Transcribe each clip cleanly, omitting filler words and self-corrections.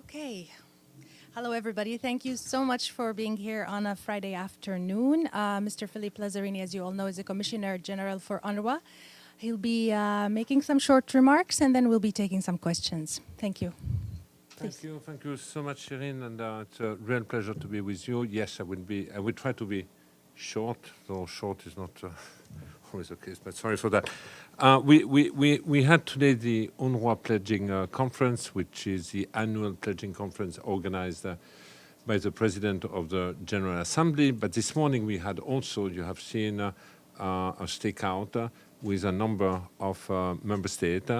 Okay. Hello, everybody. Thank you so much for being here on a Friday afternoon. Mr. Philippe Lazzarini, as you all know, is the Commissioner General for UNRWA. He'll be making some short remarks, and then we'll be taking some questions. Thank you. Thank you so much, Shirin, and it's a real pleasure to be with you. Yes, I will try to be short, though short is not always the case, but sorry for that. We had today the UNRWA Pledging Conference, which is the annual pledging conference organized by the President of the General Assembly. But this morning we had also, you have seen, a stakeout with a number of member states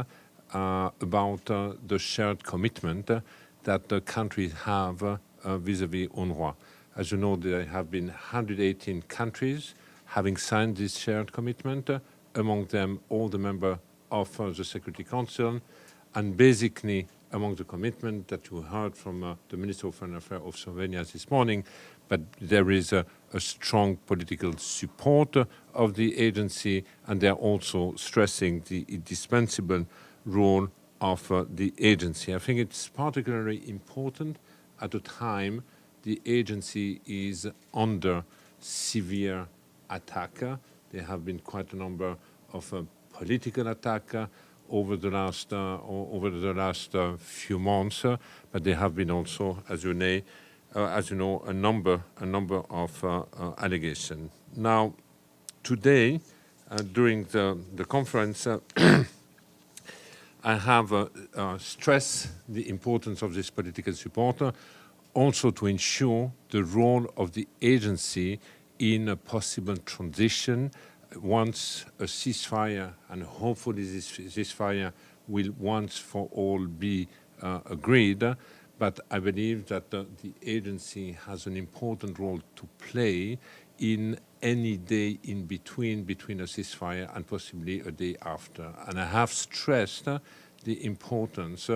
about the shared commitment that the countries have vis-à-vis UNRWA. As you know, there have been 118 countries having signed this shared commitment, among them all the members of the Security Council, and basically among the commitment that you heard from the Minister of Foreign Affairs of Slovenia this morning, but there is a strong political support of the agency, and they're also stressing the indispensable role of the agency. I think it's particularly important at a time the agency is under severe attack. There have been quite a number of political attacks over the last few months, but there have been also, as you know, a number of allegations. Now, today, during the conference, I have stressed the importance of this political support, also to ensure the role of the agency in a possible transition once a ceasefire, and hopefully this ceasefire will once for all be agreed. But I believe that the agency has an important role to play in any day in between a ceasefire and possibly a day after. And I have stressed the importance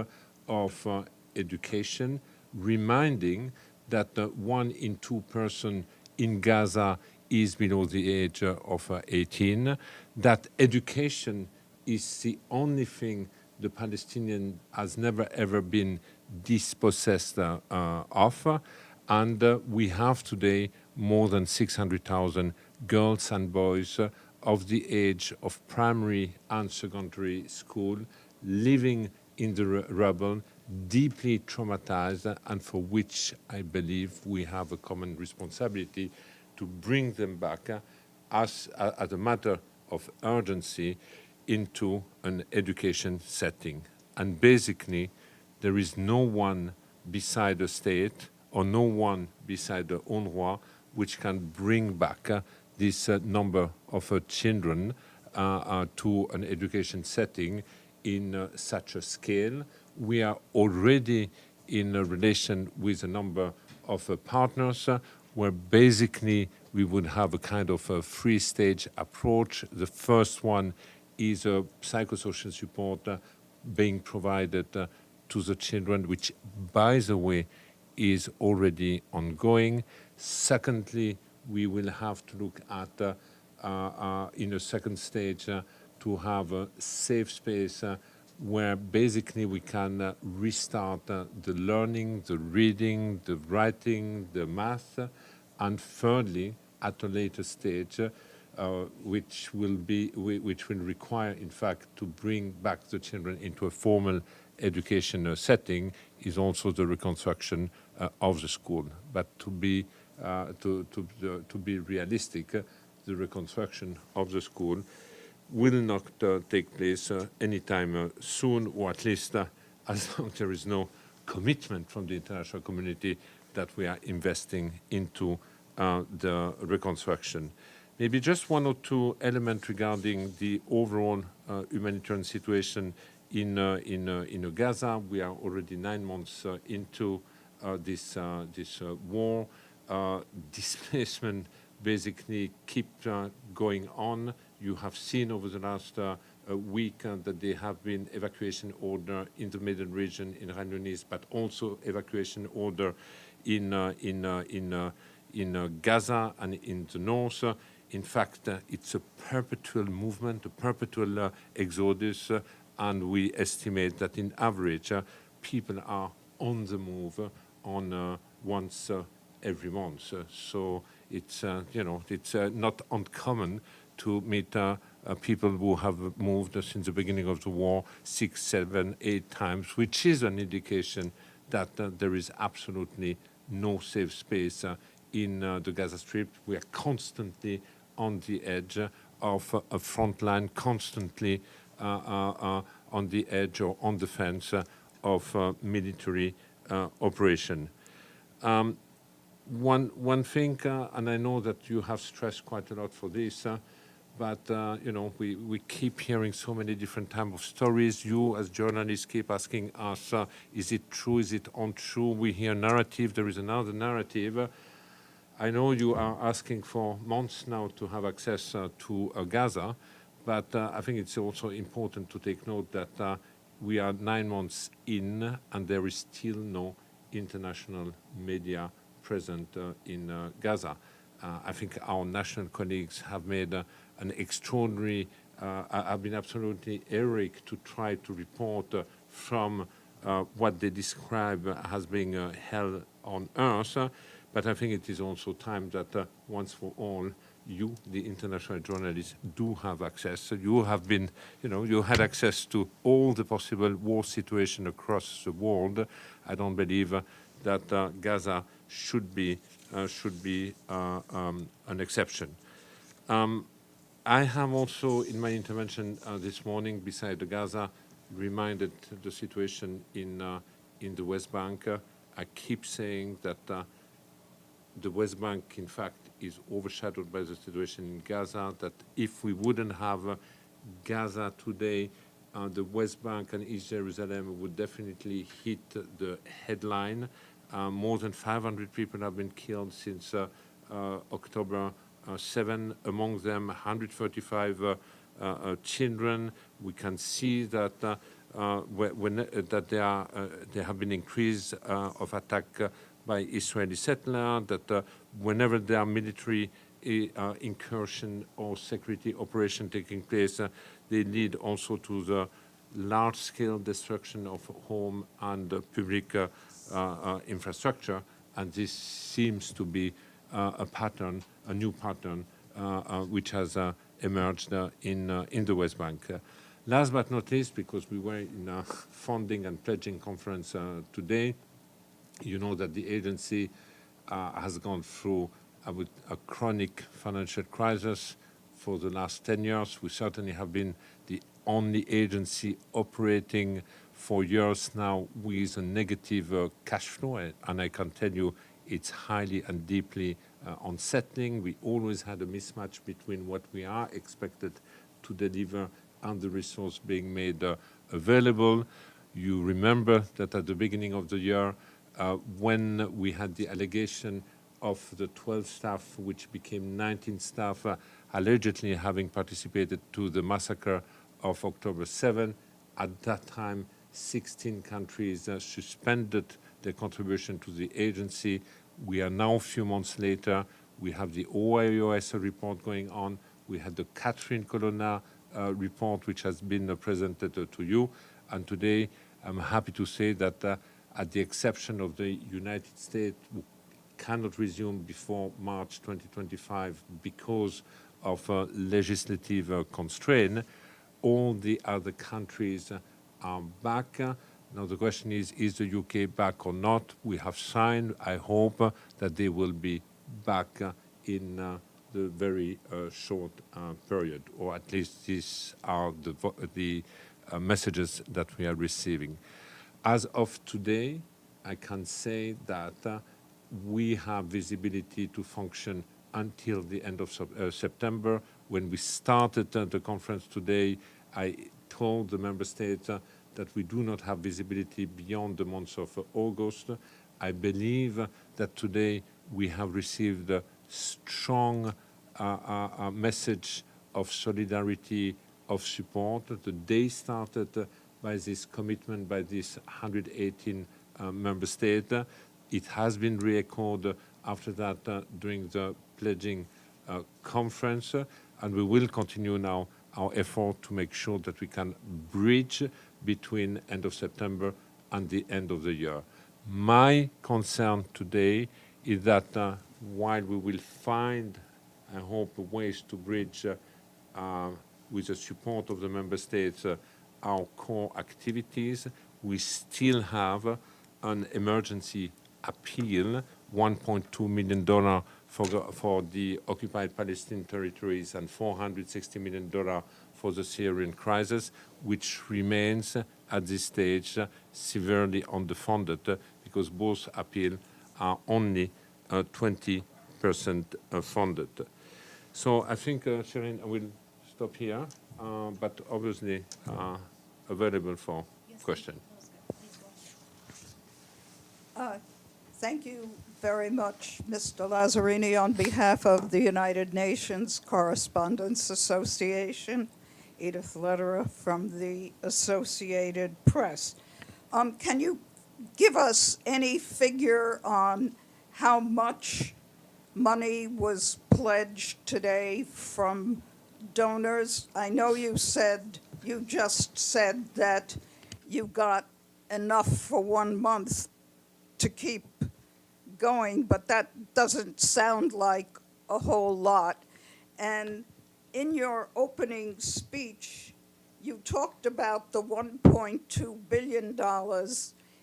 of education, reminding that 1 in 2 persons in Gaza is below the age of 18, that education is the only thing the Palestinian has never ever been dispossessed of, and we have today more than 600,000 girls and boys of the age of primary and secondary school living in the rubble, deeply traumatized, and for which I believe we have a common responsibility to bring them back as a matter of urgency into an education setting. And basically, there is no one beside the state or no one beside the UNRWA which can bring back this number of children to an education setting in such a scale. We are already in a relation with a number of partners where basically we would have a kind of a three-stage approach. The first one is a psychosocial support being provided to the children, which, by the way, is already ongoing. Secondly, we will have to look at, in a second stage, to have a safe space where basically we can restart the learning, the reading, the writing, the math, and thirdly, at a later stage, which will require, in fact, to bring back the children into a formal education setting, is also the reconstruction of the school. But to be realistic, the reconstruction of the school will not take place anytime soon, or at least as long as there is no commitment from the international community that we are investing into the reconstruction. Maybe just 1 or 2 elements regarding the overall humanitarian situation in Gaza. We are already 9 months into this war. Displacement basically keep going on. You have seen over the last week that there have been evacuation order in the middle region in Khan Yunis, but also evacuation order in Gaza and in the north. In fact, it's a perpetual movement, a perpetual exodus, and we estimate that in average, people are on the move on once every month. So it's it's not uncommon to meet people who have moved since the beginning of the war 6, 7, 8 times, which is an indication that there is absolutely no safe space in the Gaza Strip. We are constantly on the edge of a front line, constantly on the edge or on the fence of military operation. One thing, and I know that you have stressed quite a lot for this, but we keep hearing so many different types of stories. You, as journalists, keep asking us, is it true, is it untrue? We hear narrative, there is another narrative. I know you are asking for months now to have access to Gaza, but I think it's also important to take note that we are 9 months in and there is still no international media present in Gaza. I think our national colleagues have made an extraordinary, have been absolutely heroic to try to report from what they describe as being hell on earth. But I think it is also time that once for all, you, the international journalists, do have access. You have been, you had access to all the possible war situations across the world. I don't believe that Gaza should be an exception. I have also, in my intervention this morning, beside the Gaza, reminded the situation in the West Bank. I keep saying that the West Bank, in fact, is overshadowed by the situation in Gaza, that if we wouldn't have Gaza today, the West Bank and East Jerusalem would definitely hit the headline. More than 500 people have been killed since October 7, among them 135 children. We can see that there have been increase of attack by Israeli settlers, that whenever there are military incursion or security operation taking place, they lead also to the large-scale destruction of home and public infrastructure. And this seems to be a pattern, a new pattern, which has emerged in the West Bank. Last but not least, because we were in a funding and pledging conference today, you know that the agency has gone through a chronic financial crisis for the last 10 years. We certainly have been the only agency operating for years now with a negative cash flow, and I can tell you it's highly and deeply unsettling. We always had a mismatch between what we are expected to deliver and the resource being made available. You remember that at the beginning of the year, when we had the allegation of the 12 staff, which became 19 staff, allegedly having participated to the massacre of October 7, at that time, 16 countries suspended their contribution to the agency. We are now a few months later. We have the OIOS report going on. We had the Catherine Colonna report, which has been presented to you. And today, I'm happy to say that at the exception of the United States, who cannot resume before March 2025 because of legislative constraint, all the other countries are back. Now the question is the UK back or not? We have signed. I hope that they will be back in the very short period, or at least these are the messages that we are receiving. As of today, I can say that we have visibility to function until the end of September. When we started the conference today, I told the member states that we do not have visibility beyond the month of August. I believe that today we have received a strong message of solidarity, of support. The day started by this commitment by these 118 member states. It has been re-echoed after that during the pledging conference, and we will continue now our effort to make sure that we can bridge between end of September and the end of the year. My concern today is that while we will find, I hope, ways to bridge with the support of the member states our core activities, we still have an emergency appeal, $1.2 million for the occupied Palestinian territories and $460 million for the Syrian crisis, which remains at this stage severely underfunded because both appeals are only 20% funded. So I think, Shirin, I will stop here, but obviously available for question. Thank you very much, Mr. Lazzarini, on behalf of the United Nations Correspondents Association, Edith Lederer from the Associated Press. Can you give us any figure on how much money was pledged today from donors? I know you just said that you got enough for 1 month to keep going, but that doesn't sound like a whole lot. And in your opening speech, you talked about the $1.2 billion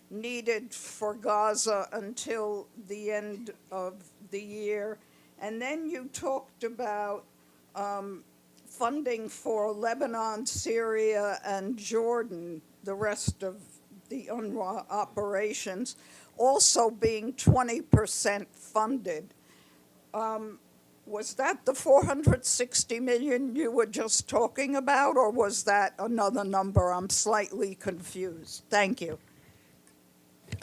needed for Gaza until the end of the year. And then you talked about funding for Lebanon, Syria, and Jordan, the rest of the UNRWA operations, also being 20% funded. Was that the 460 million you were just talking about, or was that another number? I'm slightly confused. Thank you.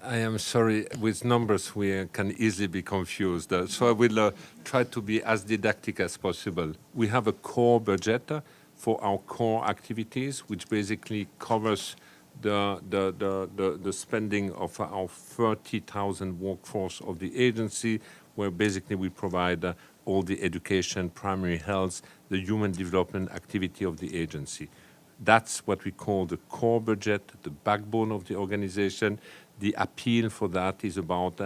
I am sorry, with numbers we can easily be confused. So I will try to be as didactic as possible. We have a core budget for our core activities, which basically covers the spending of our 30,000 workforce of the agency, where basically we provide all the education, primary health, the human development activity of the agency. That's what we call the core budget, the backbone of the organization. The appeal for that is about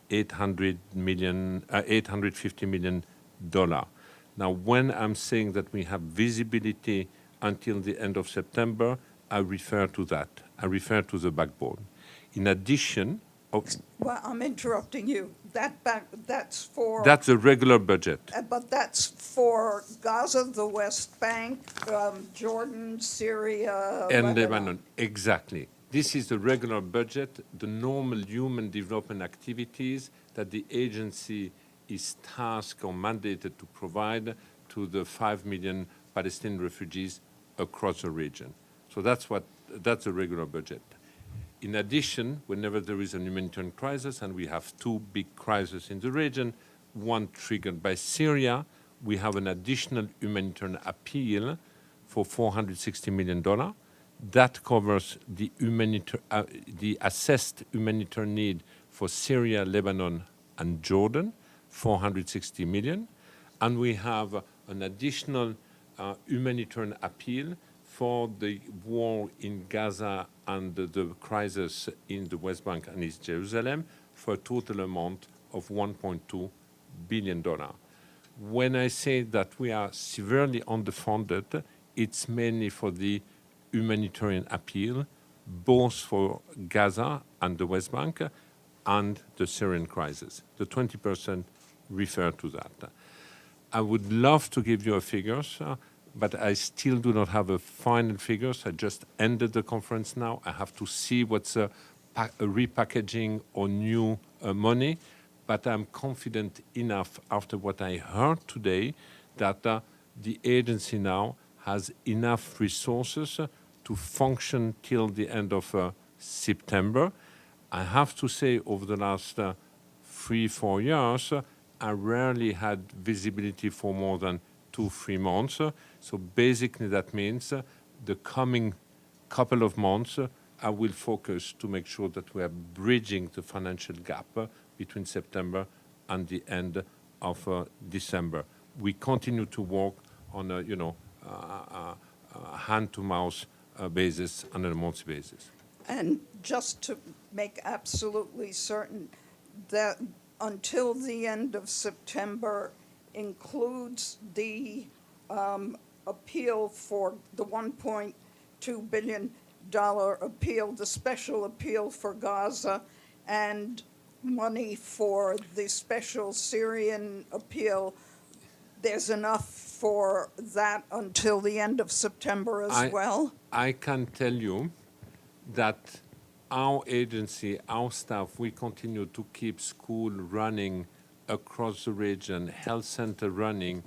$850 million. Now, when I'm saying that we have visibility until the end of September, I refer to that. I refer to the backbone. In addition, well, I'm interrupting you. That's for... That's a regular budget. But that's for Gaza, the West Bank, Jordan, Syria, and Lebanon. Exactly. This is the regular budget, the normal human development activities that the agency is tasked or mandated to provide to the 5 million Palestinian refugees across the region. So that's a regular budget. In addition, whenever there is a humanitarian crisis, and we have two big crises in the region, one triggered by Syria, we have an additional humanitarian appeal for $460 million. That covers the assessed humanitarian need for Syria, Lebanon, and Jordan, $460 million. And we have an additional humanitarian appeal for the war in Gaza and the crisis in the West Bank and East Jerusalem for a total amount of $1.2 billion. When I say that we are severely underfunded, it's mainly for the humanitarian appeal, both for Gaza and the West Bank and the Syrian crisis. The 20% refer to that. I would love to give you a figures, but I still do not have a final figures. I just ended the conference now. I have to see what's a repackaging or new money, but I'm confident enough after what I heard today that the agency now has enough resources to function till the end of September. I have to say over the last 3-4 years, I rarely had visibility for more than 2-3 months. So basically that means the coming couple of months, I will focus to make sure that we are bridging the financial gap between September and the end of December. We continue to work on a hand-to-mouth basis and on a monthly basis. And just to make absolutely certain that until the end of September includes the appeal for the $1.2 billion appeal, the special appeal for Gaza, and money for the special Syrian appeal. There's enough for that until the end of September as well? I can tell you that our agency, our staff, we continue to keep school running across the region, health center running.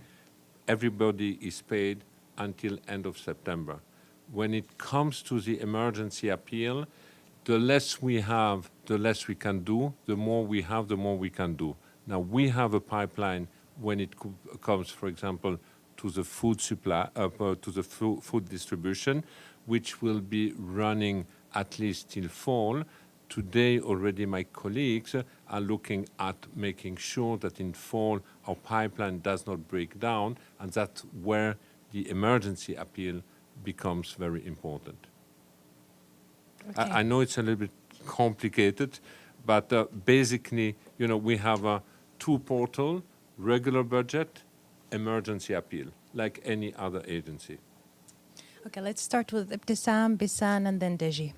Everybody is paid until end of September. When it comes to the emergency appeal, the less we have, the less we can do. The more we have, the more we can do. Now, we have a pipeline when it comes, for example, to the food supply, to the food distribution, which will be running at least till fall. Today, already my colleagues are looking at making sure that in fall our pipeline does not break down, and that's where the emergency appeal becomes very important. Okay. I know it's a little bit complicated, but basically, we have two portals: regular budget, emergency appeal, like any other agency. Okay, let's start with Ibtissam, Bisan, and then Deji.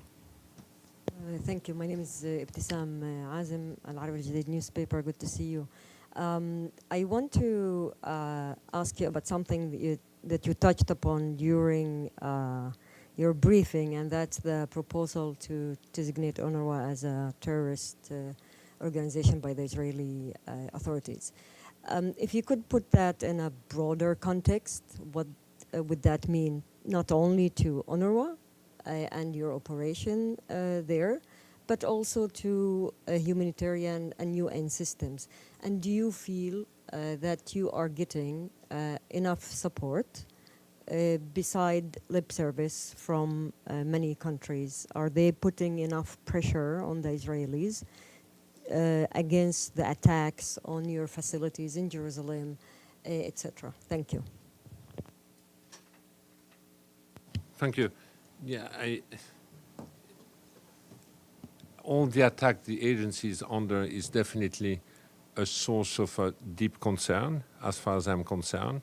Thank you. My name is Ibtissam Azim, Al-Arabi Al-Jadid newspaper. Good to see you. I want to ask you about something that you touched upon during your briefing, and that's the proposal to designate UNRWA as a terrorist organization by the Israeli authorities. If you could put that in a broader context, what would that mean not only to UNRWA and your operation there, but also to humanitarian and UN systems? And do you feel that you are getting enough support beside lip service from many countries? Are they putting enough pressure on the Israelis against the attacks on your facilities in Jerusalem, etc.? Thank you. Thank you. Yeah, all the attack the agency is under is definitely a source of deep concern, as far as I'm concerned.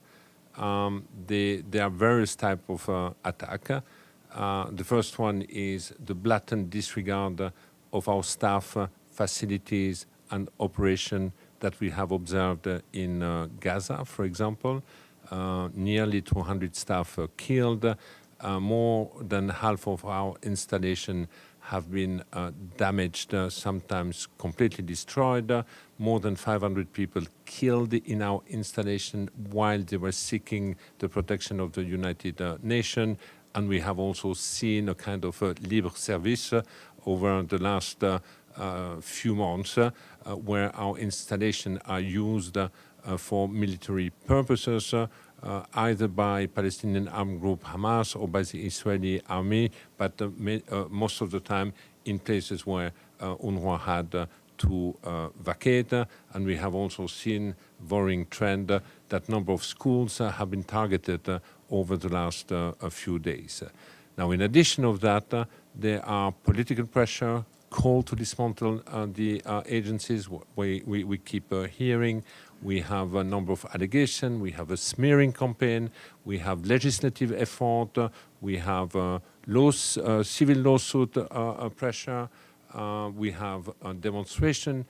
There are various types of attack. The first one is the blatant disregard of our staff, facilities, and operation that we have observed in Gaza, for example. Nearly 200 staff killed. More than half of our installation have been damaged, sometimes completely destroyed. More than 500 people killed in our installation while they were seeking the protection of the United Nations. And we have also seen a kind of libre service over the last few months where our installations are used for military purposes, either by Palestinian armed group Hamas or by the Israeli army, but most of the time in places where UNRWA had to vacate. And we have also seen worrying trend that number of schools have been targeted over the last few days. Now, in addition of that, there are political pressure, call to dismantle the agencies. We keep hearing. We have a number of allegations. We have a smearing campaign. We have legislative effort. We have civil lawsuit pressure. We have a demonstration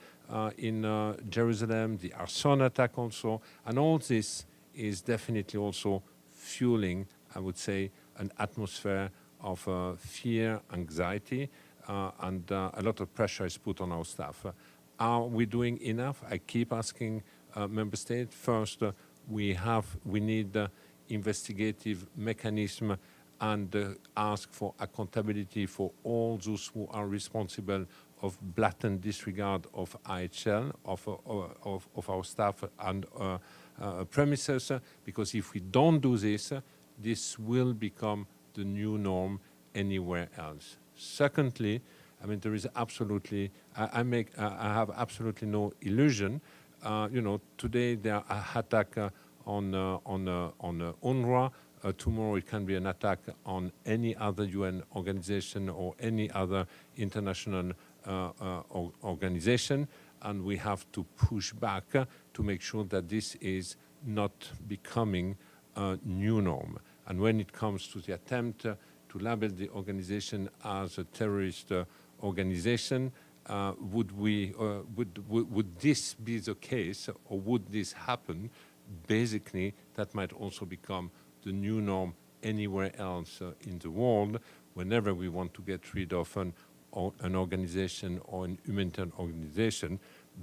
in Jerusalem, the arson attack also. And all this is definitely also fueling, I would say, an atmosphere of fear, anxiety, and a lot of pressure is put on our staff. Are we doing enough? I keep asking member states. First, we need investigative mechanism and ask for accountability for all those who are responsible of blatant disregard of IHL, of our staff and premises, because if we don't do this, this will become the new norm anywhere else. Secondly, I mean, there is absolutely, I have absolutely no illusion. Today there are attacks on UNRWA. tomorrow it can be an attack on any other UN organization or any other international organization, and we have to push back to make sure that this is not becoming a new norm. And when it comes to the attempt to label the organization as a terrorist organization, would this be the case, or would this happen? Basically, that might also become the new norm anywhere else in the world. Whenever we want to get rid of an organization or an humanitarian organization,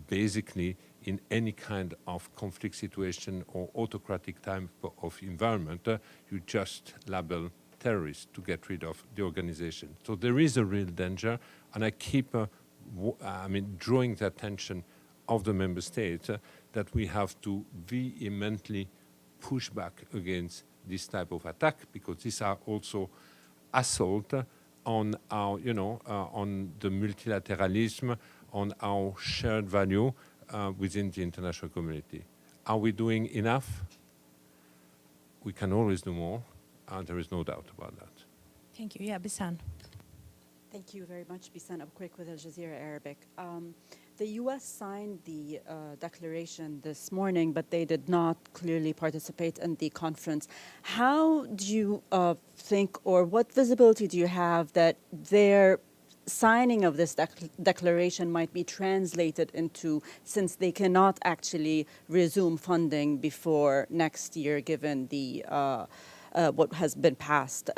basically in any kind of conflict situation or autocratic type of environment, you just label terrorists to get rid of the organization. So there is a real danger, and I keep drawing the attention of the member states that we have to vehemently push back against this type of attack, because these are also assault on our, on the multilateralism, on our shared value within the international community. Are we doing enough? We can always do more. There is no doubt about that. Thank you. Yeah, Bisan. Thank you very much, Bisan Aboukwek with Al Jazeera Arabic. The U.S. signed the declaration this morning, but they did not clearly participate in the conference. How do you think, or what visibility do you have that their signing of this declaration might be translated into, since they cannot actually resume funding before next year, given the what has been passed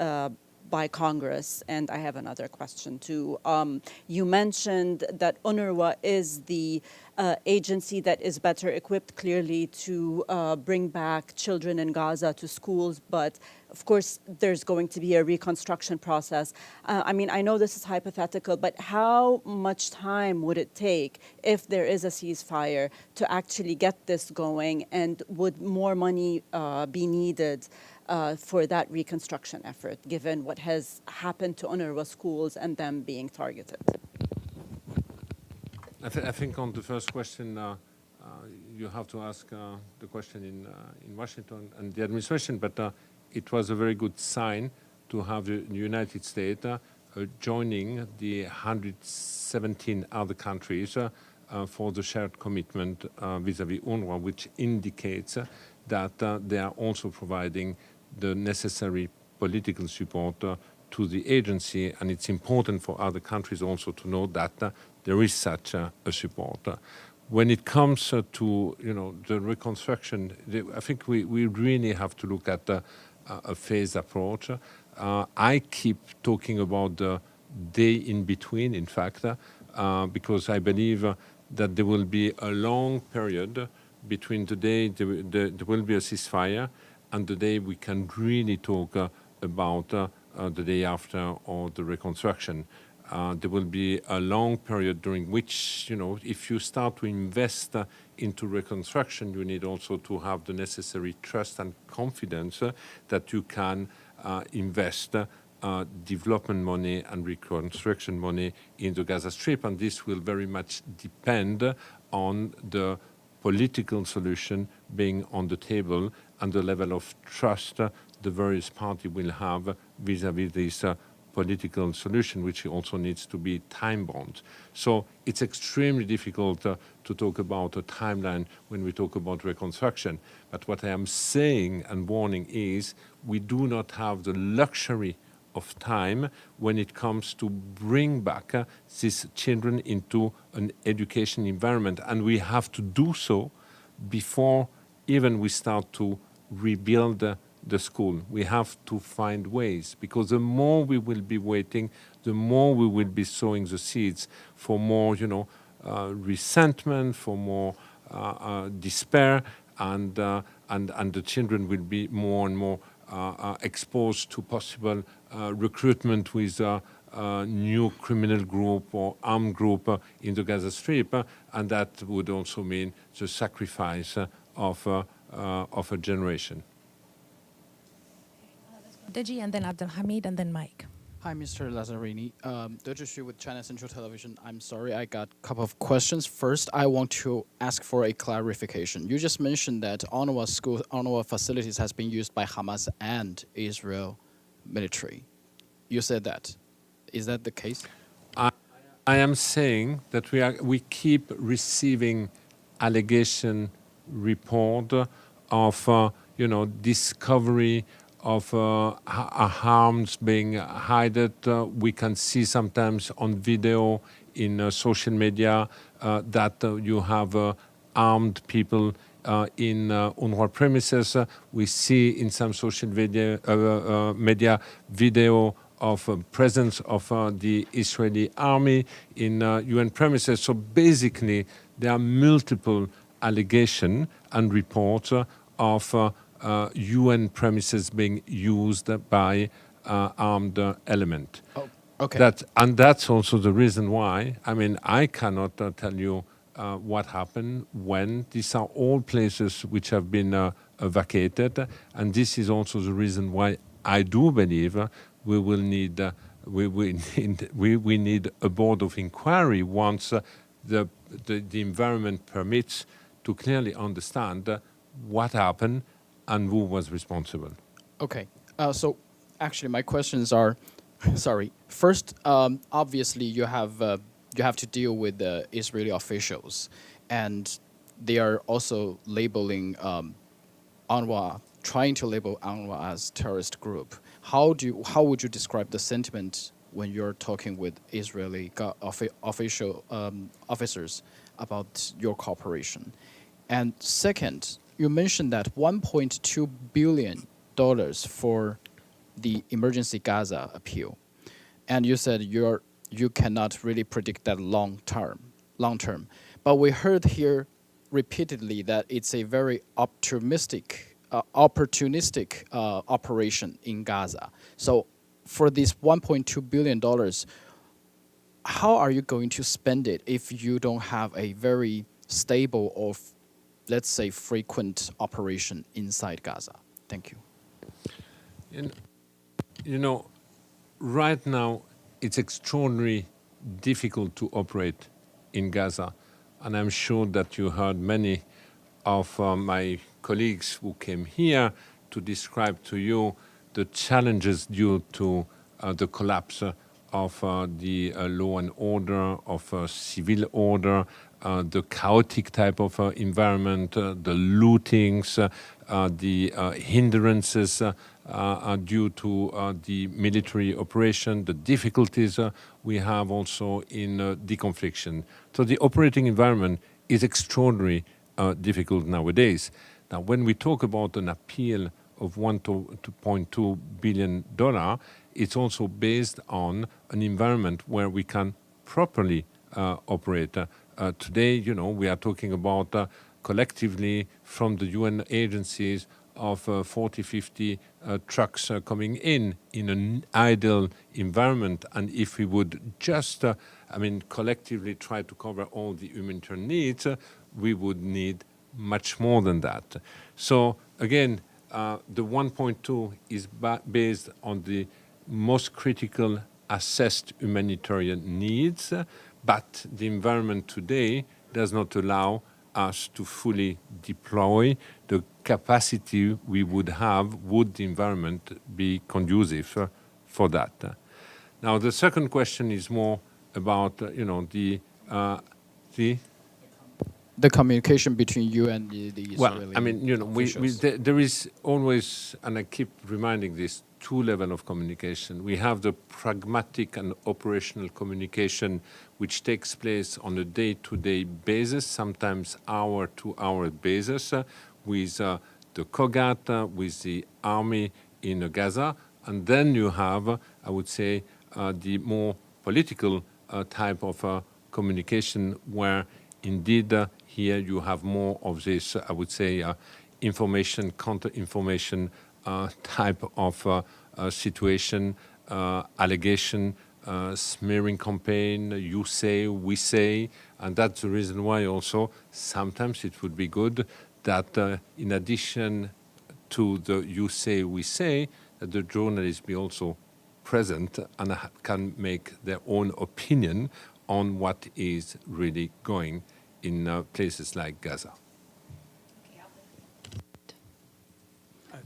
by Congress? And I have another question too. You mentioned that UNRWA is the agency that is better equipped clearly to bring back children in Gaza to schools, but of course there's going to be a reconstruction process. I mean, I know this is hypothetical, but how much time would it take if there is a ceasefire to actually get this going, and would more money be needed for that reconstruction effort, given what has happened to UNRWA schools and them being targeted? I think on the first question, you have to ask the question in Washington and the administration, but it was a very good sign to have the United States joining the 117 other countries for the shared commitment vis-à-vis UNRWA, which indicates that they are also providing the necessary political support to the agency, and it's important for other countries also to know that there is such a support. When it comes to the reconstruction, I think we really have to look at a phased approach. I keep talking about the day in between, in fact, because I believe that there will be a long period between the day there will be a ceasefire and the day we can really talk about the day after or the reconstruction. There will be a long period during which, if you start to invest into reconstruction, you need also to have the necessary trust and confidence that you can invest development money and reconstruction money in the Gaza Strip. And this will very much depend on the political solution being on the table and the level of trust the various parties will have vis-à-vis this political solution, which also needs to be time-bound. So it's extremely difficult to talk about a timeline when we talk about reconstruction. But what I am saying and warning is we do not have the luxury of time when it comes to bring back these children into an education environment. And we have to do so before even we start to rebuild the school. We have to find ways, because the more we will be waiting, the more we will be sowing the seeds for more, resentment, for more despair, and the children will be more and more exposed to possible recruitment with a new criminal group or armed group in the Gaza Strip, and that would also mean the sacrifice of a generation. Deji, and then Abdul Hamid, and then Mike. Hi, Mr. Lazzarini. Dojushu with China Central Television. I'm sorry, I got a couple of questions. First, I want to ask for a clarification. You just mentioned that UNRWA facilities has been used by Hamas and Israel military. You said that. Is that the case? I am saying that we keep receiving allegation report of discovery of harms being hidden. We can see sometimes on video in social media that you have armed people in UNRWA premises. We see in some social media video of presence of the Israeli army in UN premises. So basically, there are multiple allegations and reports of UN premises being used by armed element. Oh, okay. That's also the reason why, I cannot tell you what happened, when. These are all places which have been vacated, and this is also the reason why I do believe we will need we need a board of inquiry once the environment permits, to clearly understand what happened and who was responsible. Okay. So actually, my questions are, sorry. First, obviously, you have to deal with the Israeli officials, and they are also labeling UNRWA, trying to label UNRWA as terrorist group. How would you describe the sentiment when you're talking with Israeli officers about your cooperation? And second, you mentioned that $1.2 billion for the emergency Gaza appeal, and you said you cannot really predict that long term. But we heard here repeatedly that it's a very opportunistic operation in Gaza. So for this $1.2 billion, how are you going to spend it if you don't have a very stable or, let's say, frequent operation inside Gaza? Thank you. Right now, it's extraordinarily difficult to operate in Gaza. And I'm sure that you heard many of my colleagues who came here to describe to you the challenges due to the collapse of the law and order, of civil order, the chaotic type of environment, the lootings, the hindrances due to the military operation, the difficulties we have also in deconfliction. So the operating environment is extraordinarily difficult nowadays. Now, when we talk about an appeal of $1.2 billion, it's also based on an environment where we can properly operate. Today, we are talking about collectively from the UN agencies of 40, 50 trucks coming in an ideal environment. And if we would just, collectively try to cover all the humanitarian needs, we would need much more than that. So again, the 1.2 is based on the most critical assessed humanitarian needs, but the environment today does not allow us to fully deploy the capacity we would have would the environment be conducive for that. Now, the second question is more about, the communication between you and the Israeli officials. There is always, and I keep reminding this, two levels of communication. We have the pragmatic and operational communication, which takes place on a day-to-day basis, sometimes hour-to-hour basis, with the COGAT, with the army in Gaza. And then you have, I would say, the more political type of communication, where indeed here you have more of this, I would say, information, counter-information type of situation, allegation, smearing campaign, you say, we say, and that's the reason why also sometimes it would be good that in addition to the you say, we say, that the journalists be also present and can make their own opinion on what is really going in places like Gaza.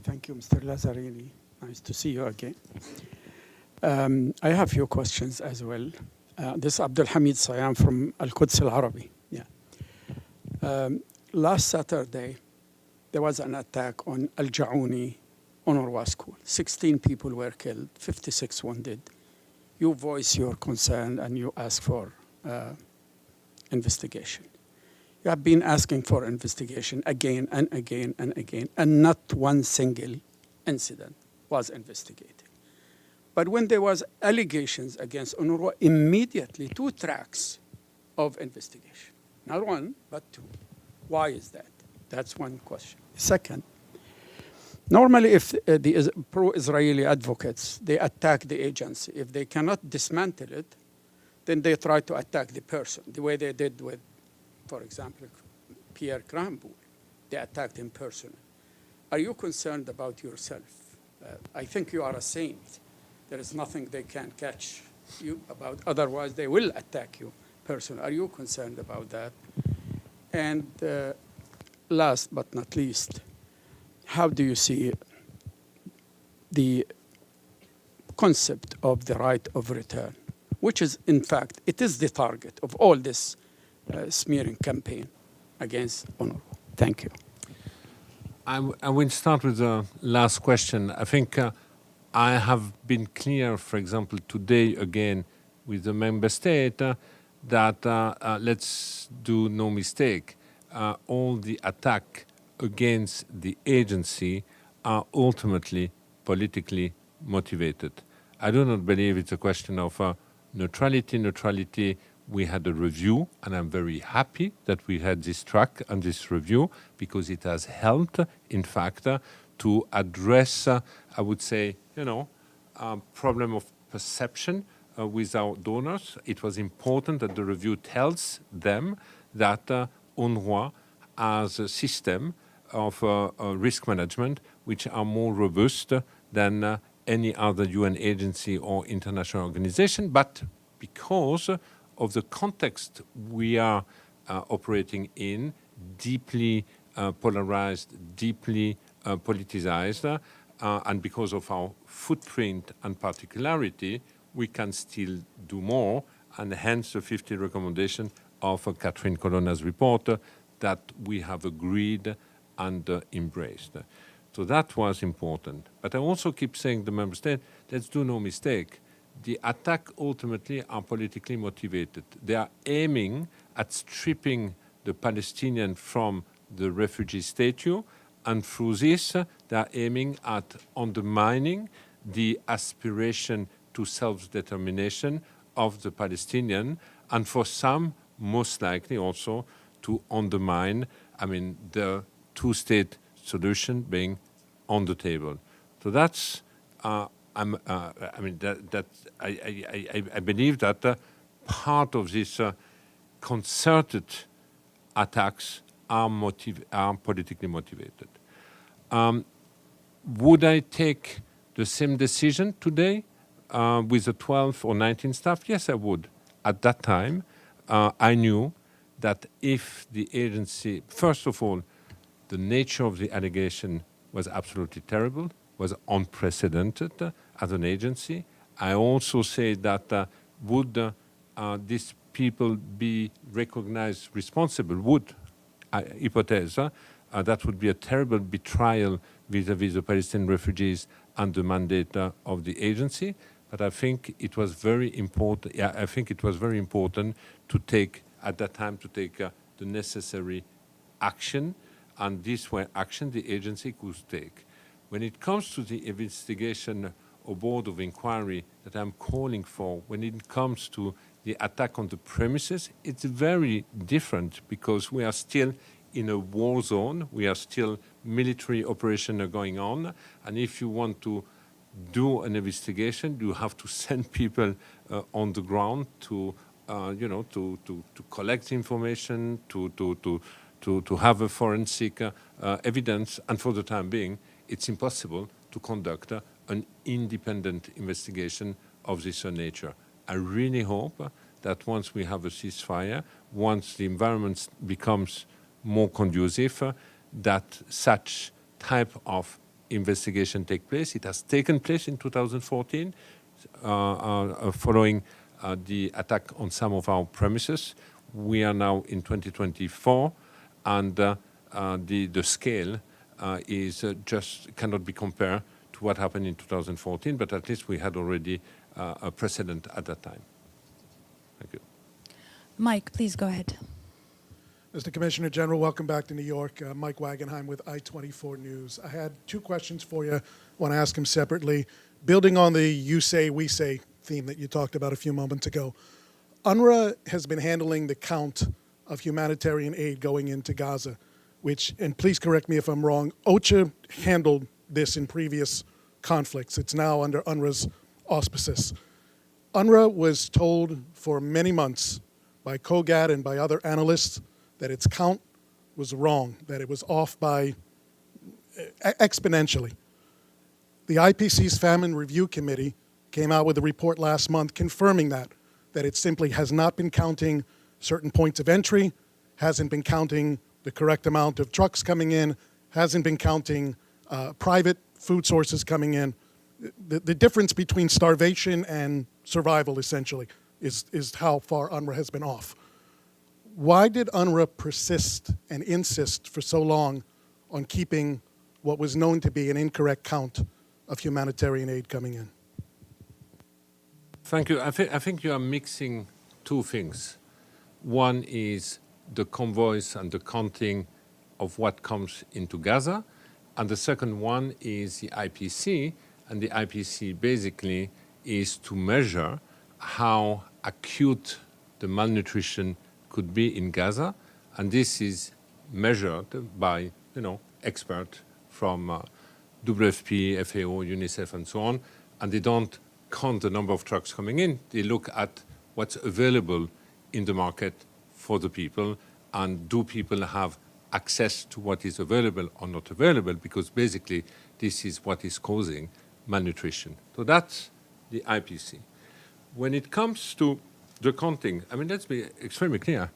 Thank you, Mr. Lazzarini. Nice to see you again. I have a few questions as well. This is Abdul Hamid Sayam from Al-Quds Al-Arabi. Yeah. Last Saturday, there was an attack on Al-Jaouni UNRWA school. 16 people were killed, 56 wounded. You voice your concern and you ask for investigation. You have been asking for investigation again and again and again, and not one single incident was investigated. But when there was allegations against UNRWA, immediately 2 tracks of investigation. Not one, but 2. Why is that? That's one question. Second, normally if the pro-Israeli advocates, they attack the agency, if they cannot dismantle it, then they try to attack the person, the way they did with, for example, Pierre Cramboul. They attacked him personally. Are you concerned about yourself? I think you are a saint. There is nothing they can catch you about. Otherwise, they will attack you personally. Are you concerned about that? And last but not least, how do you see the concept of the right of return, which is, in fact, it is the target of all this smearing campaign against UNRWA? Thank you. I will start with the last question. I think I have been clear, for example, today again with the member state that let's do no mistake, all the attack against the agency are ultimately politically motivated. I do not believe it's a question of neutrality. Neutrality, we had a review, and I'm very happy that we had this track and this review because it has helped, in fact, to address, I would say, problem of perception with our donors. It was important that the review tells them that UNRWA has a system of risk management which are more robust than any other UN agency or international organization, but because of the context we are operating in, deeply polarized, deeply politicized, and because of our footprint and particularity, we can still do more, and hence the 50 recommendation of Catherine Colonna's report that we have agreed and embraced. So that was important. But I also keep saying to the member state, let's do no mistake. The attack ultimately are politically motivated. They are aiming at stripping the Palestinian from the refugee statute, and through this, they are aiming at undermining the aspiration to self-determination of the Palestinian, and for some, most likely also, to undermine, the two-state solution being on the table. So that's, I believe that part of this concerted attacks are politically motivated. Would I take the same decision today with the 12 or 19 staff? Yes, I would. At that time, I knew that if the agency, first of all, the nature of the allegation was absolutely terrible, was unprecedented as an agency. I also say that would these people be recognized responsible? Would, hypothèse, that would be a terrible betrayal vis-à-vis the Palestinian refugees and the mandate of the agency. But I think it was very important. Yeah, I think it was very important to take at that time the necessary action, and this were action the agency could take. When it comes to the investigation or board of inquiry that I'm calling for, when it comes to the attack on the premises, it's very different because we are still in a war zone. We are still military operation are going on, and if you want to do an investigation, you have to send people on the ground to collect information, to have a forensic evidence, and for the time being, it's impossible to conduct an independent investigation of this nature. I really hope that once we have a ceasefire, once the environment becomes more conducive, that such type of investigation take place. It has taken place in 2014 following the attack on some of our premises. We are now in 2024, and the scale is just cannot be compared to what happened in 2014, but at least we had already a precedent at that time. Thank you. Mike, please go ahead. Mr. Commissioner General, welcome back to New York. Mike Wagenheim with I-24 News. I had two questions for you. I want to ask them separately. Building on the you say, we say theme that you talked about a few moments ago, UNRWA has been handling the count of humanitarian aid going into Gaza, which, and please correct me if I'm wrong, OCHA handled this in previous conflicts. It's now under UNRWA's auspices. UNRWA was told for many months by COGAT and by other analysts that its count was wrong, that it was off by exponentially. The IPC's Famine Review Committee came out with a report last month confirming that it simply has not been counting certain points of entry, hasn't been counting the correct amount of trucks coming in, hasn't been counting private food sources coming in. The difference between starvation and survival, essentially, is how far UNRWA has been off. Why did UNRWA persist and insist for so long on keeping what was known to be an incorrect count of humanitarian aid coming in? Thank you. I think you are mixing two things. One is the convoys and the counting of what comes into Gaza, and the second one is the IPC, and the IPC basically is to measure how acute the malnutrition could be in Gaza, and this is measured by experts from WFP, FAO, UNICEF, and so on, and they don't count the number of trucks coming in. They look at what's available in the market for the people, and do people have access to what is available or not available, because basically this is what is causing malnutrition. So that's the IPC. When it comes to the counting, I mean, let's be extremely clear.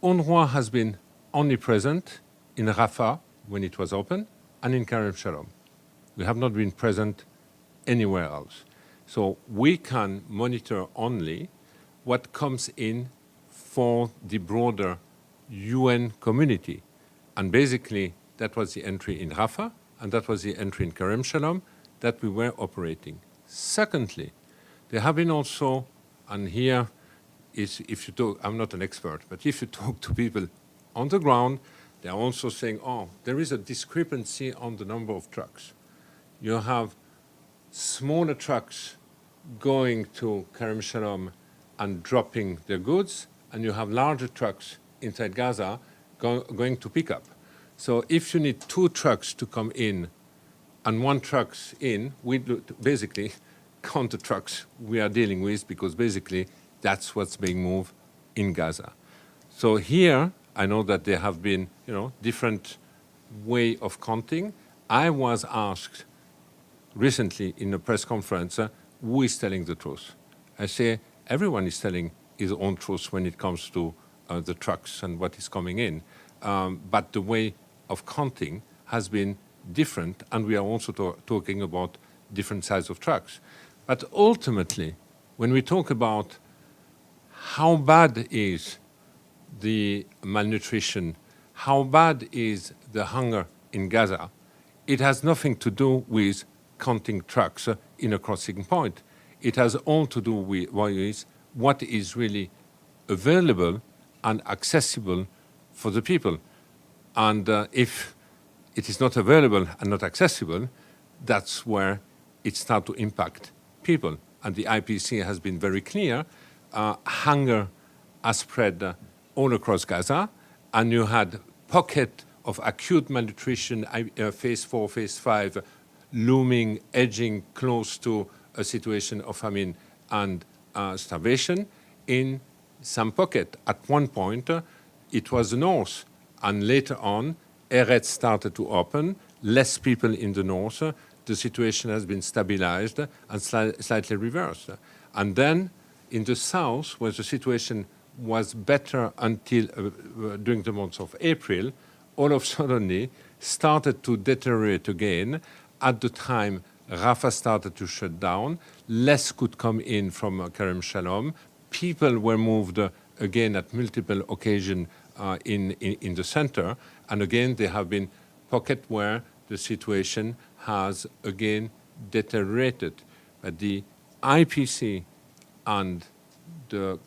UNRWA has been only present in Rafah when it was open and in Kerem Shalom. We have not been present anywhere else. So we can monitor only what comes in for the broader UN community. And basically, that was the entry in Rafah, and that was the entry in Kerem Shalom that we were operating. Secondly, there have been also, and here is, if you talk, I'm not an expert, but if you talk to people on the ground, they are also saying, oh, there is a discrepancy on the number of trucks. You have smaller trucks going to Kerem Shalom and dropping their goods, and you have larger trucks inside Gaza going to pick up. So if you need 2 trucks to come in and 1 truck's in, we basically count the trucks we are dealing with, because basically that's what's being moved in Gaza. So here, I know that there have been, different way of counting. I was asked recently in a press conference, who is telling the truth? I say everyone is telling his own truth when it comes to the trucks and what is coming in. But the way of counting has been different, and we are also talking about different size of trucks. But ultimately, when we talk about how bad is the malnutrition, how bad is the hunger in Gaza, it has nothing to do with counting trucks in a crossing point. It has all to do with what is really available and accessible for the people. And if it is not available and not accessible, that's where it starts to impact people. And the IPC has been very clear. Hunger has spread all across Gaza, and you had pocket of acute malnutrition, phase 4, phase 5, looming, edging close to a situation of famine and starvation in some pocket. At one point, it was the north, and later on, Eretz started to open, less people in the north, the situation has been stabilized and slightly reversed. And then in the south, where the situation was better until during the month of April, all of a sudden started to deteriorate again. At the time, Rafah started to shut down. Less could come in from Kerem Shalom. People were moved again at multiple occasions in the center. And again, there have been pockets where the situation has again deteriorated. But the IPC and the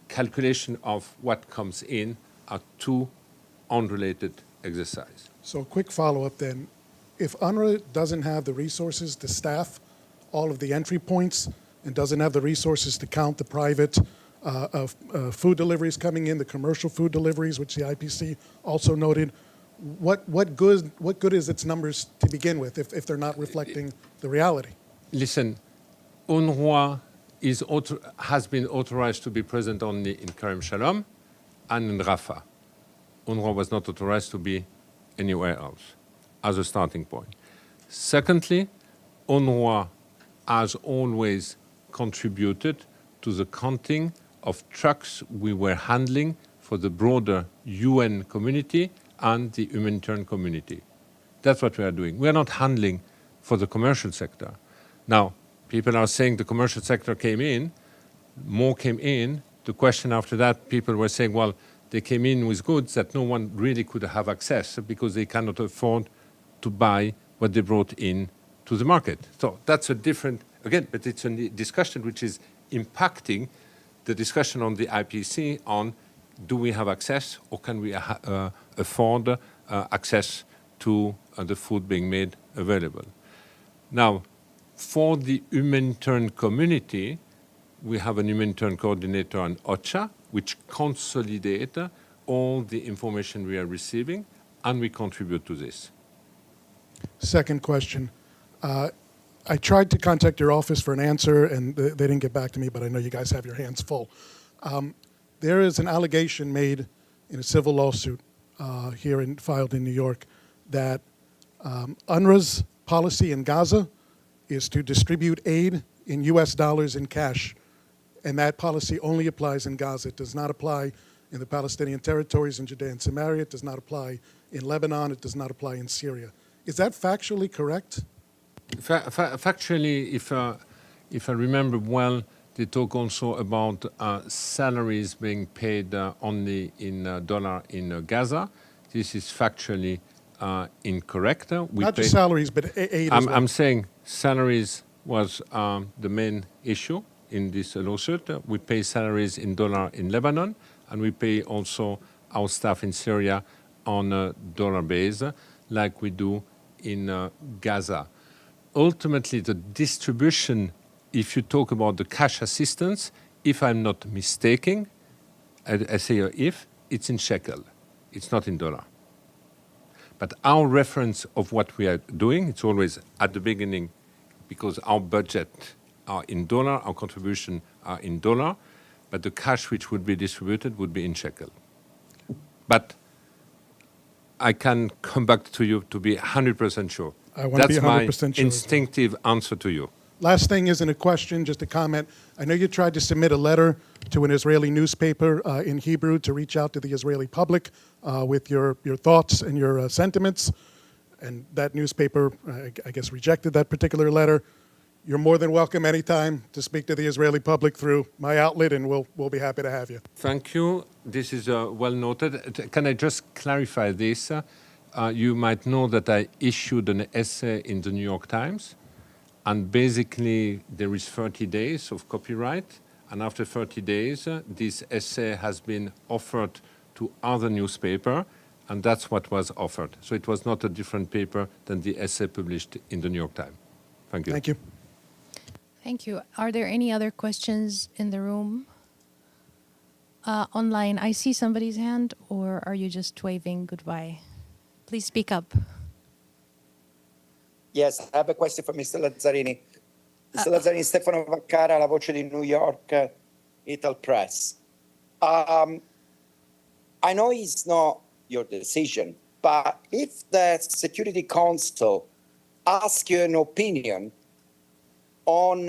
calculation of what comes in are two unrelated exercises. So a quick follow-up then. If UNRWA doesn't have the resources to staff all of the entry points and doesn't have the resources to count the private food deliveries coming in, the commercial food deliveries, which the IPC also noted, what good is its numbers to begin with if they're not reflecting the reality? Listen, UNRWA has been authorized to be present only in Kerem Shalom and in Rafah. UNRWA was not authorized to be anywhere else as a starting point. Secondly, UNRWA has always contributed to the counting of trucks we were handling for the broader UN community and the humanitarian community. That's what we are doing. We are not handling for the commercial sector. Now, people are saying the commercial sector came in, more came in. The question after that, people were saying, well, they came in with goods that no one really could have access because they cannot afford to buy what they brought in to the market. So that's a different, again, but it's a discussion which is impacting the discussion on the IPC on do we have access or can we afford access to the food being made available. Now, for the humanitarian community, we have an humanitarian coordinator on OCHA, which consolidate all the information we are receiving, and we contribute to this. Second question. I tried to contact your office for an answer, and they didn't get back to me, but I know you guys have your hands full. There is an allegation made in a civil lawsuit filed in New York that UNRWA's policy in Gaza is to distribute aid in U.S. dollars in cash, and that policy only applies in Gaza. It does not apply in the Palestinian territories in Judea and Samaria. It does not apply in Lebanon. It does not apply in Syria. Is that factually correct? Factually, if I remember well, they talk also about salaries being paid only in dollar in Gaza. This is factually incorrect. Not just salaries, but aid as well. I'm saying salaries was the main issue in this lawsuit. We pay salaries in dollar in Lebanon, and we pay also our staff in Syria on a dollar base, like we do in Gaza. Ultimately, the distribution, if you talk about the cash assistance, if I'm not mistaken, I say if, it's in shekel. It's not in dollar. But our reference of what we are doing, it's always at the beginning, because our budget are in dollar, our contribution are in dollar, but the cash which would be distributed would be in shekel. But I can come back to you to be 100% sure. I want to be 100% sure. That's my instinctive answer to you. Last thing isn't a question, just a comment. I know you tried to submit a letter to an Israeli newspaper in Hebrew to reach out to the Israeli public with your thoughts and your sentiments, and that newspaper, I guess, rejected that particular letter. You're more than welcome anytime to speak to the Israeli public through my outlet, and we'll be happy to have you. Thank you. This is well noted. Can I just clarify this? You might know that I issued an essay in the New York Times, and basically there is 30 days of copyright, and after 30 days, this essay has been offered to other newspaper, and that's what was offered. So it was not a different paper than the essay published in the New York Times. Thank you. Thank you. Thank you. Are there any other questions in the room? Online, I see somebody's hand, or are you just waving goodbye? Please speak up. Yes, I have a question for Mr. Lazzarini. Mr. Lazzarini, Stefano Vaccara, La Voce di New York, Ital Press. I know it's not your decision, but if the Security Council ask you an opinion on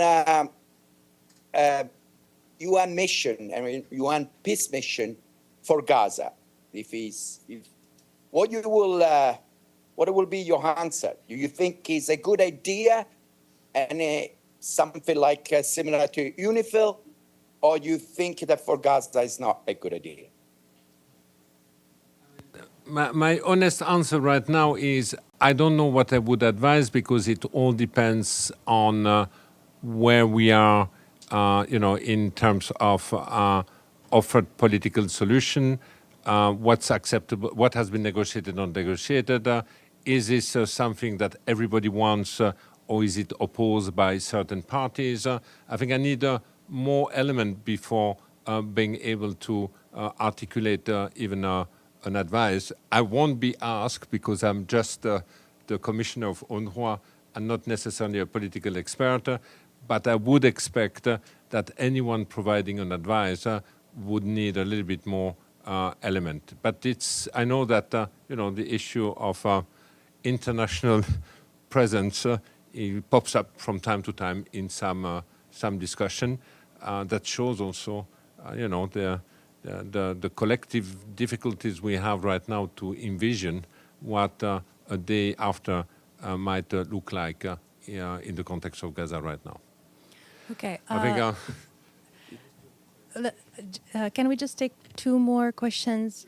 UN mission, I mean UN peace mission for Gaza. What will be your answer? Do you think it's a good idea and something like similar to UNIFIL, or you think that for Gaza is not a good idea? My honest answer right now is I don't know what I would advise, because it all depends on where we are, in terms of offered political solution, what's acceptable, what has been negotiated, not negotiated. Is this something that everybody wants, or is it opposed by certain parties? I think I need more element before being able to articulate even an advice. I won't be asked, because I'm just the commissioner of UNRWA and not necessarily a political expert, but I would expect that anyone providing an advice would need a little bit more element. But I know that the issue of international presence it pops up from time to time in some discussion that shows also the collective difficulties we have right now to envision what a day after might look like in the context of Gaza right now. Okay. I think. Can we just take two more questions?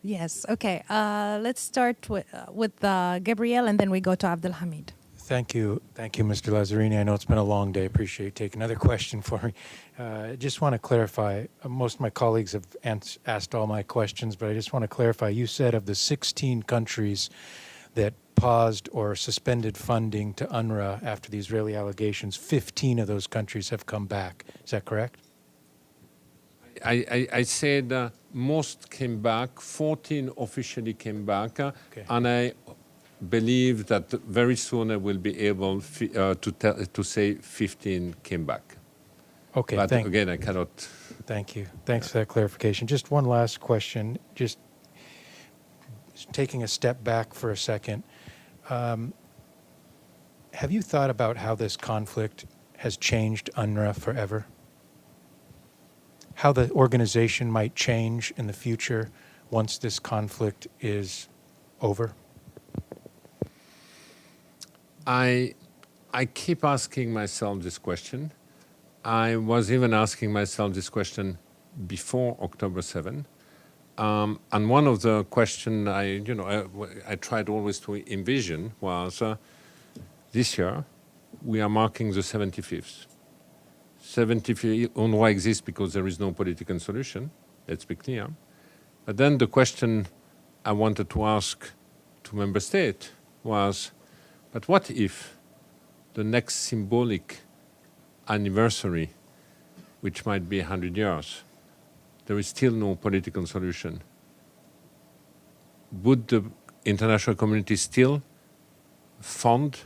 Yes. Okay. Let's start with Gabrielle, and then we go to Abdelhamid. Thank you, Mr. Lazzarini. I know it's been a long day. Appreciate you taking another question for me. I just want to clarify. Most of my colleagues have asked all my questions, but I just want to clarify. You said of the 16 countries that paused or suspended funding to UNRWA after the Israeli allegations, 15 of those countries have come back. Is that correct? I said most came back, 14 officially came back, okay. And I believe that very soon I will be able to say 15 came back. Okay, but again, I cannot. Thank you. Thanks for that clarification. Just one last question. Just taking a step back for a second. Have you thought about how this conflict has changed UNRWA forever? How the organization might change in the future once this conflict is over? I keep asking myself this question. I was even asking myself this question before October 7. And one of the questions I tried always to envision was this year we are marking the 75th. 75th UNRWA exists because there is no political solution. Let's be clear. But then the question I wanted to ask to member states was, but what if the next symbolic anniversary, which might be 100 years, there is still no political solution? Would the international community still fund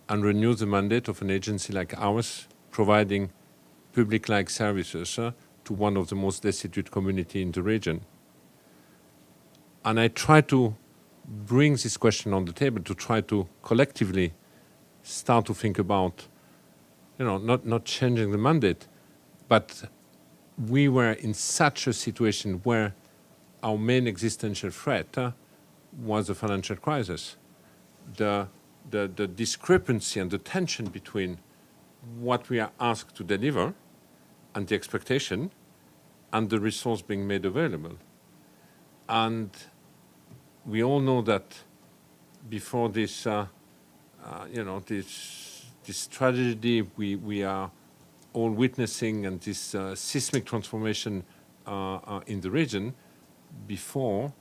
and renew the mandate of an agency like ours, providing public-like services to one of the most destitute communities in the region? And I try to bring this question on the table to try to collectively start to think about, not changing the mandate, but we were in such a situation where our main existential threat was the financial crisis. The discrepancy and the tension between what we are asked to deliver and the expectation and the resource being made available. And we all know that before this, this tragedy we are all witnessing, and this seismic transformation in the region, before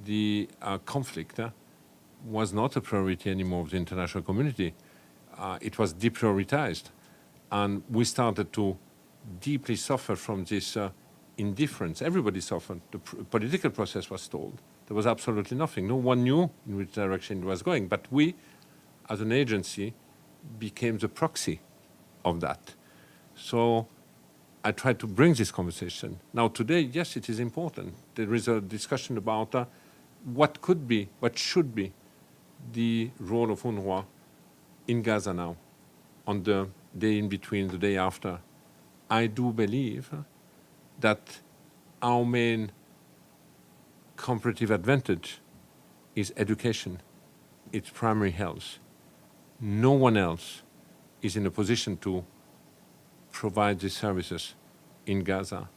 the conflict was not a priority anymore of the international community. It was deprioritized. And we started to deeply suffer from this indifference. Everybody suffered. The political process was stalled. There was absolutely nothing. No one knew in which direction it was going. But we, as an agency, became the proxy of that. So I tried to bring this conversation. Now today, yes, it is important. There is a discussion about what could be, what should be the role of UNRWA in Gaza now, on the day in between, the day after, I do believe that our main comparative advantage is education, it's primary health. No one else is in a position to provide these services in Gaza.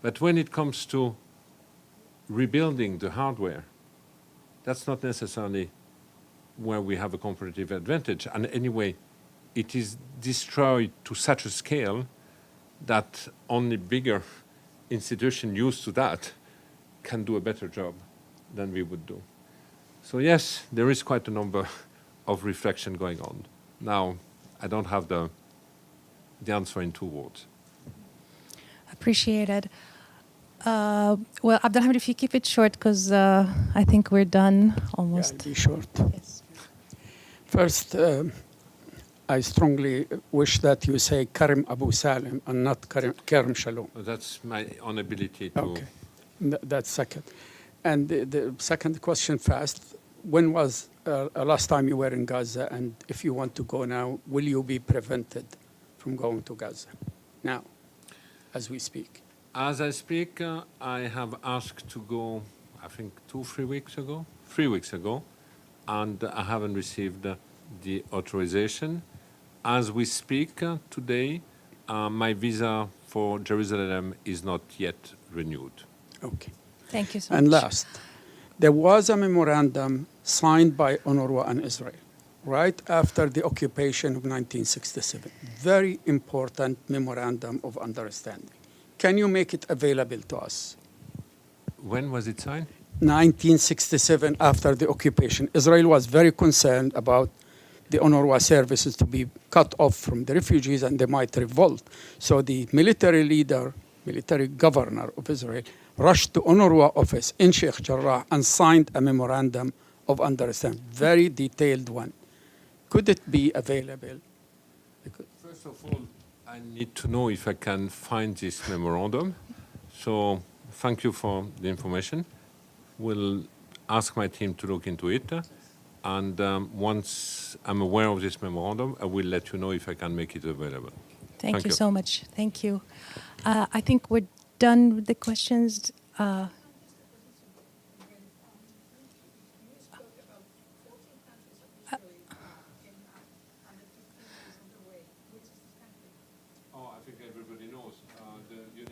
But when it comes to rebuilding the hardware, that's not necessarily where we have a comparative advantage. And anyway, it is destroyed to such a scale that only bigger institutions used to that can do a better job than we would do. So yes, there is quite a number of reflection going on. Now, I don't have the answer in 2 words. Appreciated. Well, Abdelhamid, if you keep it short, because I think we're done almost. Yeah, I'll be short. Yes. First, I strongly wish that you say Karim Abu Salim and not Karim Shalom. That's my inability to... Okay, that's second. And the second question fast, when was last time you were in Gaza? And if you want to go now, will you be prevented from going to Gaza now, as we speak? As I speak, I have asked to go, I think 3 weeks ago, and I haven't received the authorization. As we speak today, my visa for Jerusalem is not yet renewed. Okay. Thank you so much. And last, there was a memorandum signed by UNRWA and Israel right after the occupation of 1967. Very important memorandum of understanding. Can you make it available to us? When was it signed? 1967, after the occupation. Israel was very concerned about the UNRWA services to be cut off from the refugees and they might revolt. So the military leader, military governor of Israel, rushed to UNRWA office in Sheikh Jarrah and signed a memorandum of understanding, very detailed one. Could it be available? First of all, I need to know if I can find this memorandum. So thank you for the information. We'll ask my team to look into it. And once I'm aware of this memorandum, I will let you know if I can make it available. Thank you so much. Thank you. I think we're done with the questions.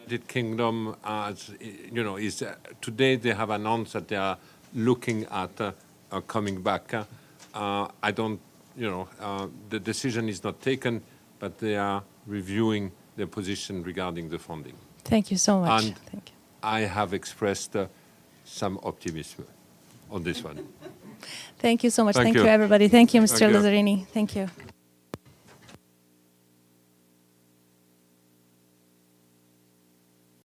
United Kingdom, as you know, is today they have announced that they are looking at coming back. I don't, the decision is not taken, but they are reviewing their position regarding the funding. Thank you so much. And Thank you. I have expressed some optimism on this one. Thank you so much. Thank Thank you. you, everybody. Thank you, Mr. Thank you. Lazzarini. Thank you.